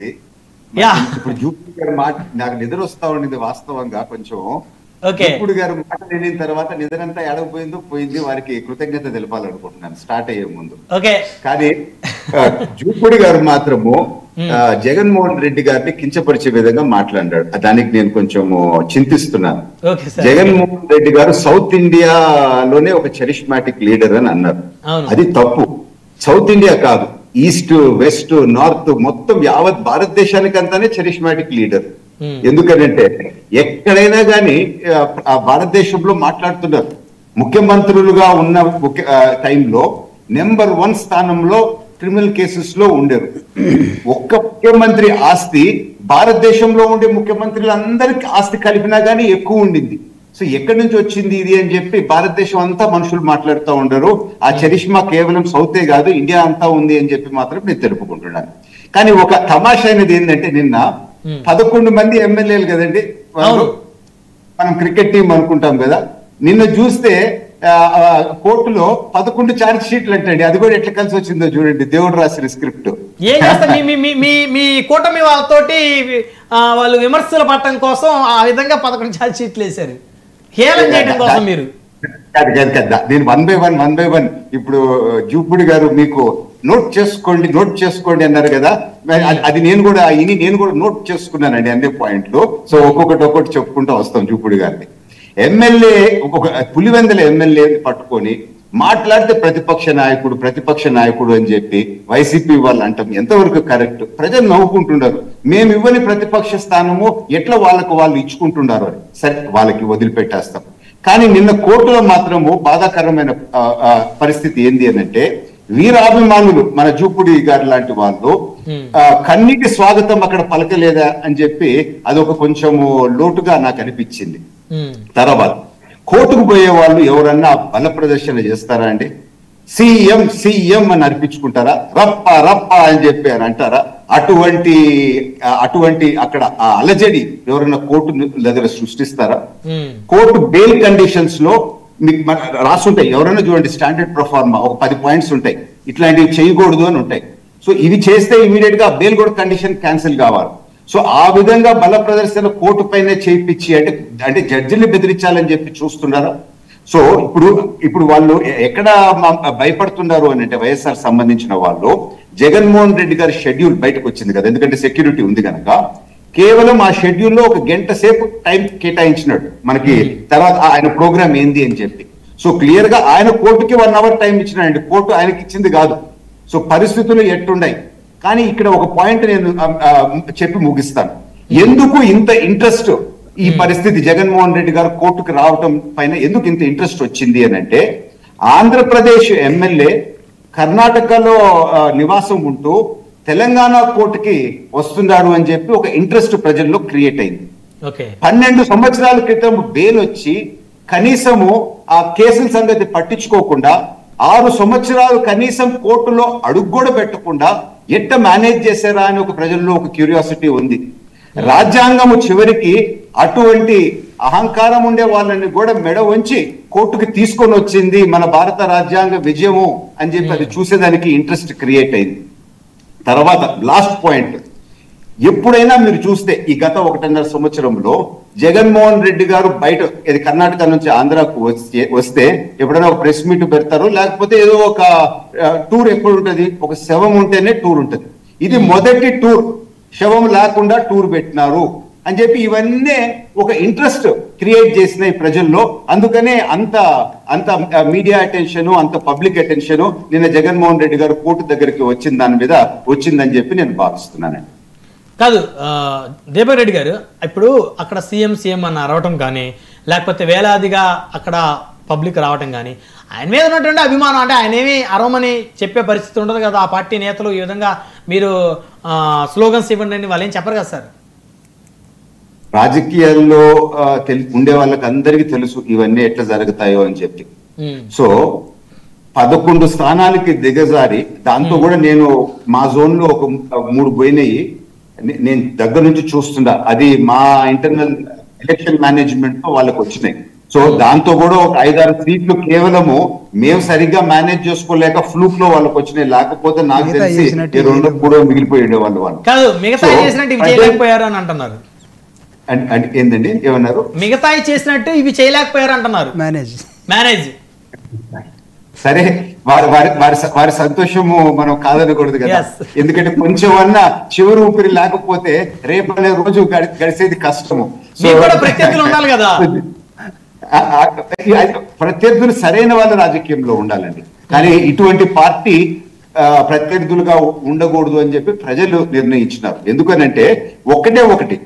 ఇప్పుడు జూపూడి గారి మాట నాకు నిద్ర వస్తా ఉండింది వాస్తవంగా కొంచెం. ఓకే, జూపూడి గారు మాట వినిన తర్వాత నిద్రంతా ఎడకపోయిందో పోయింది, వారికి కృతజ్ఞత తెలపాలనుకుంటున్నాను స్టార్ట్ అయ్యే ముందు. ఓకే. కానీ జూపూడి గారు మాత్రము జగన్మోహన్ రెడ్డి గారిని కించపరిచే విధంగా మాట్లాడాడు. దానికి నేను కొంచెం చింతిస్తున్నాను. జగన్మోహన్ రెడ్డి గారు సౌత్ ఇండియాలోనే ఒక చరిష్మాటిక్ లీడర్ అని అన్నారు. అది తప్పు. సౌత్ ఇండియా కాదు, ఈస్ట్ వెస్ట్ నార్త్ మొత్తం యావత్ భారతదేశానికి అంతానే చరిష్మాటిక్ లీడర్. ఎందుకనంటే ఎక్కడైనా కానీ ఆ భారతదేశంలో మాట్లాడుతున్నారు. ముఖ్యమంత్రులుగా ఉన్న టైంలో నెంబర్ 1 స్థానంలో క్రిమినల్ కేసెస్ లో ఉండేరు. ఒక్క ముఖ్యమంత్రి ఆస్తి భారతదేశంలో ఉండే ముఖ్యమంత్రులందరికీ ఆస్తి కలిపినా గానీ ఎక్కువ ఉండింది. సో ఎక్కడి నుంచి వచ్చింది ఇది అని చెప్పి భారతదేశం అంతా మనుషులు మాట్లాడుతూ ఉండరు. ఆ చరిష్మా కేవలం సౌతే కాదు, ఇండియా అంతా ఉంది అని చెప్పి మాత్రం నేను తెలుపుకుంటున్నాను. కానీ ఒక తమాషా అయినది ఏంటంటే, నిన్న 11 మంది ఎమ్మెల్యేలు కదండి వాళ్ళు, మనం క్రికెట్ టీం అనుకుంటాం కదా, నిన్న చూస్తే కోర్టులో 11 ఛార్జ్ షీట్లు అంటండి. అది కూడా ఎట్లా కలిసి వచ్చిందో చూడండి, దేవుడు రాసిన స్క్రిప్ట్. ఏం చేస్తారు మీ కూటమి వాళ్ళతోటి వాళ్ళు విమర్శలు పట్టడం కోసం ఆ విధంగా 11 ఛార్జ్ షీట్లు వేశారు, హేళన చేయడం కోసం. మీరు నేను వన్ బై వన్ ఇప్పుడు జూపూడి గారు మీకు నోట్ చేసుకోండి అన్నారు కదా, అది నేను కూడా నోట్ చేసుకున్నానండి అన్ని పాయింట్లు. సో ఒక్కొక్కటి చెప్పుకుంటూ వస్తాం. జూపూడి గారిని ఎమ్మెల్యే, ఒక పులివెందుల ఎమ్మెల్యేని పట్టుకొని మాట్లాడితే ప్రతిపక్ష నాయకుడు అని చెప్పి వైసీపీ వాళ్ళు అంటాం ఎంతవరకు కరెక్ట్? ప్రజలు నవ్వుకుంటున్నారు. మేము ఇవ్వని ప్రతిపక్ష స్థానము ఎట్లా వాళ్ళు ఇచ్చుకుంటున్నారు అని. సరే, వాళ్ళకి వదిలిపెట్టేస్తాం. కానీ నిన్న కోర్టులో మాత్రము బాధాకరమైన పరిస్థితి ఏంది అని అంటే, వీరాభిమానులు మన జూపూడి గారు లాంటి వాళ్ళు కన్నీటి స్వాగతం అక్కడ పలకలేదా అని చెప్పి అదొక కొంచెము లోటుగా నాకు అనిపించింది. తర్వాత కోర్టుకు పోయే వాళ్ళు ఎవరన్నా బల ప్రదర్శన చేస్తారా అండి? సీఎం అని అర్పించుకుంటారా? రప్ప అని చెప్పి అని అంటారా? అటువంటి అక్కడ అలజడి ఎవరైనా కోర్టు దగ్గర సృష్టిస్తారా? కోర్టు బెయిల్ కండిషన్స్ లో మీకు రాసుంటాయి, ఎవరైనా చూడండి, స్టాండర్డ్ ప్రొఫార్మా ఒక 10 పాయింట్స్ ఉంటాయి, ఇట్లాంటివి చేయకూడదు అని ఉంటాయి. సో ఇవి చేస్తే ఇమీడియట్ గా బెయిల్ కూడా కండిషన్ క్యాన్సిల్ కావాలి. సో ఆ విధంగా బల ప్రదర్శన కోర్టు పైన చేయించి అంటే జడ్జిని బెదిరించాలని చెప్పి చూస్తున్నారా? సో ఇప్పుడు వాళ్ళు ఎక్కడ భయపడుతున్నారు అని అంటే, వైఎస్ఆర్ సంబంధించిన వాళ్ళు, జగన్మోహన్ రెడ్డి గారి షెడ్యూల్ బయటకు వచ్చింది కదా, ఎందుకంటే సెక్యూరిటీ ఉంది కనుక, కేవలం ఆ షెడ్యూల్లో ఒక గంట సేపు టైం కేటాయించినాడు మనకి. తర్వాత ఆయన ప్రోగ్రామ్ ఏంది అని చెప్పి, సో క్లియర్ గా ఆయన కోర్టుకి 1 అవర్ టైం ఇచ్చినాడండి. కోర్టు ఆయనకి ఇచ్చింది కాదు. సో పరిస్థితులు ఎట్టున్నాయి. కానీ ఇక్కడ ఒక పాయింట్ నేను చెప్పి ముగిస్తాను. ఎందుకు ఇంత ఇంట్రెస్ట్ ఈ పరిస్థితి జగన్మోహన్ రెడ్డి గారు కోర్టుకు రావటం పైన ఎందుకు ఇంత ఇంట్రెస్ట్ వచ్చింది అని అంటే, ఆంధ్రప్రదేశ్ ఎమ్మెల్యే కర్ణాటకలో నివాసం ఉంటూ తెలంగాణ కోర్టుకి వస్తున్నాడు అని చెప్పి ఒక ఇంట్రెస్ట్ ప్రజల్లో క్రియేట్ అయింది. 12 సంవత్సరాల క్రితం బెయిల్ వచ్చి కనీసము ఆ కేసుల సంగతి పట్టించుకోకుండా 6 సంవత్సరాలు కనీసం కోర్టులో అడుగు కూడా పెట్టకుండా ఎట్ట మేనేజ్ చేశారా అని ఒక ప్రజల్లో ఒక క్యూరియాసిటీ ఉంది. రాజ్యాంగము చివరికి అటువంటి అహంకారం ఉండే వాళ్ళని కూడా మెడ వంచి కోర్టుకి తీసుకొని వచ్చింది మన భారత రాజ్యాంగ విజయము అని చెప్పి అది చూసేదానికి ఇంట్రెస్ట్ క్రియేట్ అయింది. తర్వాత లాస్ట్ పాయింట్, ఎప్పుడైనా మీరు చూస్తే ఈ గత 1.5 సంవత్సరంలో జగన్మోహన్ రెడ్డి గారు బయట కర్ణాటక నుంచి ఆంధ్రాకు వస్తే ఎప్పుడైనా ఒక ప్రెస్ మీట్ పెడతారు, లేకపోతే ఏదో ఒక టూర్ ఎప్పుడు ఉంటుంది, ఒక శవం ఉంటేనే టూర్ ఉంటుంది. ఇది మొదటి టూర్, శవం లేకుండా టూర్ పెట్టినారు అని చెప్పి ఇవన్నీ ఒక ఇంట్రెస్ట్ క్రియేట్ చేసినాయి ప్రజల్లో. అందుకనే అంత మీడియా అటెన్షన్, అంత పబ్లిక్ అటెన్షన్ నిన్న జగన్మోహన్ రెడ్డి గారు కోర్టు దగ్గరికి దాని మీద వచ్చిందని చెప్పి నేను భావిస్తున్నానండి. కాదు దీపక్ రెడ్డి గారు, ఇప్పుడు అక్కడ సీఎం అని అరవటం కానీ, లేకపోతే వేలాదిగా అక్కడ పబ్లిక్ రావటం కానీ, ఆయన మీద ఉన్నటువంటి అభిమానం, అంటే ఆయన ఏమి అరవమని చెప్పే పరిస్థితి ఉండదు కదా. ఆ పార్టీ నేతలు ఈ విధంగా మీరు స్లోగన్స్ ఇవ్వండి అని వాళ్ళు ఏం చెప్పరు కదా సార్. రాజకీయాల్లో ఉండే వాళ్ళకి అందరికీ తెలుసు ఇవన్నీ ఎట్లా జరుగుతాయో అని చెప్పి. సో 11 స్థానాలకి దిగజారి, దాంతో కూడా నేను మా జోన్ లో ఒక 3 పోయినాయి, నేను దగ్గర నుంచి చూస్తున్నా. అది మా ఇంటర్నల్ ఎలక్షన్ మేనేజ్మెంట్ తో వాళ్ళకి వచ్చినాయి. సో దాంతో కూడా ఒక 5-6 సీట్లు కేవలము మేము సరిగ్గా మేనేజ్ చేసుకోలేక ఫ్లూక్ లో వాళ్ళకి వచ్చినాయి, లేకపోతే నాకు తెలిసి 2-3 మిగిలిపోయి వాళ్ళు. కాదు మిగతా చేసినట్టు ఇవి చేయలేకపోయారు అని అంటున్నారు. అంటే ఏందండి ఏమన్నారు? మిగతా చేసినట్టు ఇవి చేయలేకపోయారు అంటున్నారు. మేనేజ్ సరే, వారి సంతోషము మనం కాదనకూడదు కదా. ఎందుకంటే కొంచెం అన్నా చివరి ఊపిరి లేకపోతే రేపు అనే రోజు గడిచేది కష్టము. ప్రత్యర్థులు ఉండాలి కదా, ప్రత్యర్థులు సరైన వాళ్ళ రాజకీయంలో ఉండాలండి. కానీ ఇటువంటి పార్టీ ప్రత్యర్థులుగా ఉండకూడదు అని చెప్పి ప్రజలు నిర్ణయించినారు. ఎందుకనంటే ఒకటి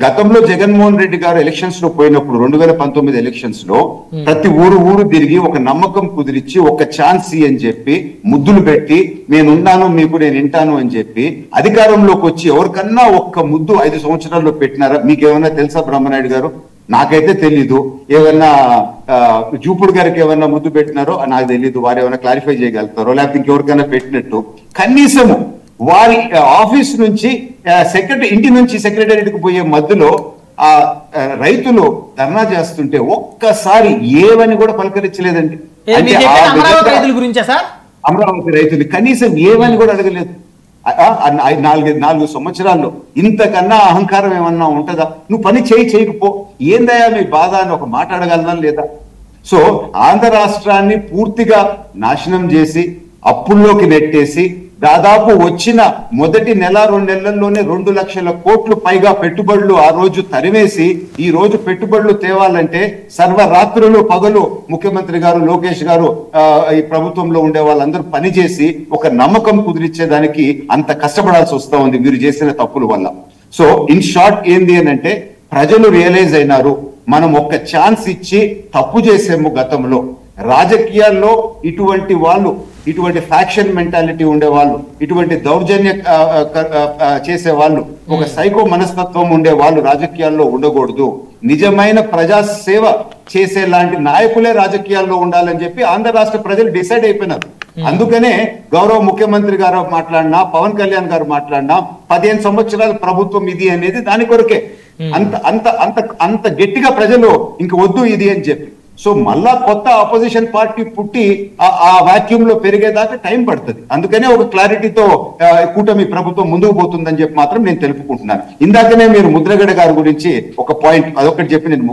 గతంలో జగన్మోహన్ రెడ్డి గారు ఎలక్షన్స్ లో పోయినప్పుడు 2019 ఎలక్షన్స్ లో ప్రతి ఊరు తిరిగి ఒక నమ్మకం కుదిరించి ఒక ఛాన్స్ అని చెప్పి ముద్దులు పెట్టి నేనున్నాను మీకు, నేను వింటాను అని చెప్పి అధికారంలోకి వచ్చి ఎవరికన్నా ఒక్క ముద్దు 5 సంవత్సరాల్లో పెట్టినారా? మీకేమన్నా తెలుసా బ్రహ్మనాయుడు గారు? నాకైతే తెలీదు. ఏమన్నా జూపుడు గారికి ఏమన్నా ముద్దు పెట్టినారో నాకు తెలీదు. వారు ఏమైనా క్లారిఫై చేయగలుగుతారో లేకపోతే ఇంకెవరికైనా పెట్టినట్టు కనీసము వారి ఆఫీస్ నుంచి ఇంటి నుంచి సెక్రటేరియట్కి పోయే మధ్యలో ఆ రైతులు ధర్నా చేస్తుంటే ఒక్కసారి ఏమని కూడా పలకరించలేదండి. అమరావతి రైతులు కనీసం ఏమని కూడా అడగలేదు. 4 సంవత్సరాల్లో ఇంతకన్నా అహంకారం ఏమన్నా ఉంటుందా? నువ్వు పని చేయకపో, ఏందయ్యా మీ బాధ అని ఒక మాట అడగలనా లేదా? సో ఆంధ్ర రాష్ట్రాన్ని పూర్తిగా నాశనం చేసి అప్పుల్లోకి నెట్టేసి దాదాపు వచ్చిన మొదటి 1-2 నెలల్లోనే 2 లక్షల కోట్లు పైగా పెట్టుబడులు ఆ రోజు తరిమేసి ఈ రోజు పెట్టుబడులు తేవాలంటే సర్వరాత్రులు పగలు ముఖ్యమంత్రి గారు, లోకేష్ గారు, ఈ ప్రభుత్వంలో ఉండే వాళ్ళందరూ పనిచేసి ఒక నమ్మకం కుదిరించేదానికి అంత కష్టపడాల్సి వస్తా ఉంది వీరు చేసిన తప్పుల వల్ల. సో ఇన్ షార్ట్ ఏంది అని అంటే ప్రజలు రియలైజ్ అయినారు, మనం ఒక్క ఛాన్స్ ఇచ్చి తప్పు చేసాము గతంలో. రాజకీయాల్లో ఇటువంటి వాళ్ళు, ఇటువంటి ఫ్యాక్షన్ మెంటాలిటీ ఉండేవాళ్ళు, ఇటువంటి దౌర్జన్య చేసే వాళ్ళు, ఒక సైకో మనస్తత్వం ఉండే వాళ్ళు రాజకీయాల్లో ఉండకూడదు. నిజమైన ప్రజా సేవ చేసే లాంటి నాయకులే రాజకీయాల్లో ఉండాలని చెప్పి ఆంధ్ర రాష్ట్ర ప్రజలు డిసైడ్ అయిపోయినారు. అందుకనే గౌరవ ముఖ్యమంత్రి గారు మాట్లాడినా, పవన్ కళ్యాణ్ గారు మాట్లాడినా 15 సంవత్సరాల ప్రభుత్వం ఇది అనేది దాని కొరకే. అంత అంత అంత అంత గట్టిగా ప్రజలు ఇంక వద్దు ఇది అని చెప్పి. సో మళ్ళా కొత్త ఆపోజిషన్ పార్టీ పుట్టి ఆ వాక్యూమ్ లో పెరిగేదాకా టైం పడుతుంది. అందుకనే ఒక క్లారిటీతో కూటమి ప్రభుత్వం ముందుకు పోతుందని చెప్పి మాత్రం నేను తెలుపుకుంటున్నాను. ఇందాకనే మీరు ముద్రగడ గారి గురించి ఒక పాయింట్ అదొకటి చెప్పి నేను